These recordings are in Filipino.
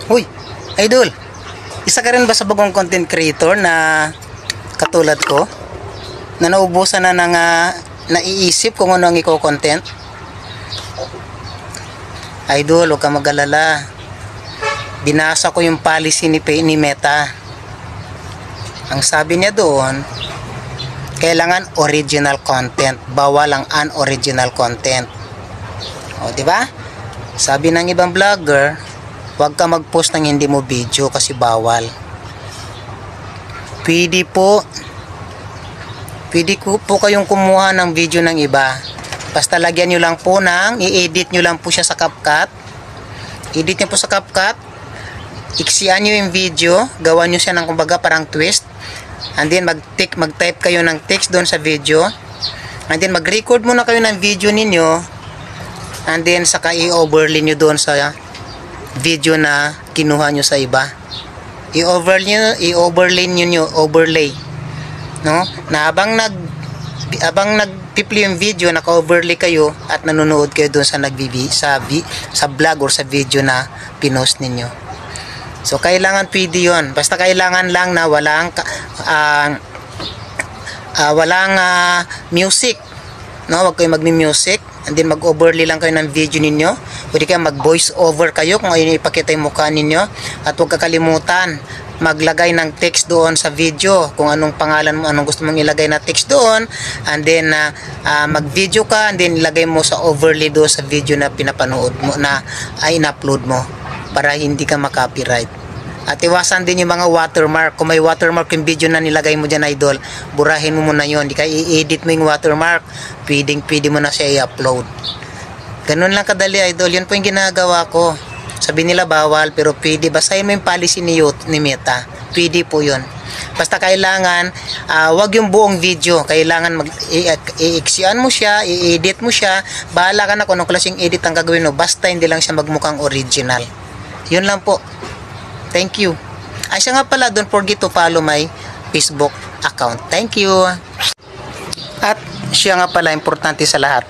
Uy, idol, isa ka rin ba sa bagong content creator na katulad ko? Na naubusan na ng naiisip kung ano ang i-content? Idol, huwag ka mag-alala. Binasa ko yung policy ni Meta. Ang sabi niya doon, kailangan original content, bawal ang unoriginal content. O, di ba? Sabi ng ibang vlogger, huwag ka mag-post ng hindi mo video kasi bawal. Pwede po kayong kumuha ng video ng iba. Basta lagyan nyo lang po i-edit nyo lang po siya sa CapCut. Edit nyo po sa CapCut. Iksian nyo yung video. Gawan nyo siya ng kumbaga parang twist. And then mag-type kayo ng text doon sa video. And then mag-record muna kayo ng video ninyo. And then saka i-overlay nyo doon sa video na kinuha nyo sa iba. I-overlay nyo, no? Na habang nagpi-play yung video, naka-overlay kayo at nanonood kayo doon sa sa vlog or sa video na pinost ninyo. So kailangan pwede yun. Basta kailangan lang na walang music, no? Huwag kayo magmi-music. And then mag-overlay lang kayo ng video ninyo. Pwede kayo mag-voice over kayo kung ayun ipakita yung mukha ninyo. At huwag kakalimutan maglagay ng text doon sa video kung anong pangalan mo, anong gusto mong ilagay na text doon. And then mag-video ka, and then ilagay mo sa overlay doon sa video na pinapanood mo, na in-upload mo, para hindi ka makopyright. At iwasan din yung mga watermark. Kung may watermark yung video na nilagay mo dyan, idol, burahin mo muna yun. Di ka i-edit mo yung watermark, pwede mo na siya i-upload. Ganun lang kadali, idol. Yun po yung ginagawa ko. Sabi nila bawal, pero pwede. Basahin mo yung policy ni Meta. Pwede po yun. Basta kailangan, wag yung buong video. Kailangan i-iksian mo siya, i-edit mo siya. Bahala ka na kung anong klaseng edit ang gagawin mo. Basta hindi lang siya magmukhang original. Yun lang po. Thank you. Ay, siya nga pala, don't forget to follow my Facebook account. Thank you. At siya nga pala, importante sa lahat.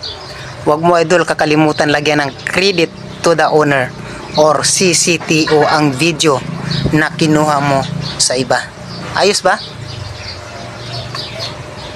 Huwag mo, idol, kakalimutan lagyan ng credit to the owner or CCTO ang video na kinuha mo sa iba. Ayos ba?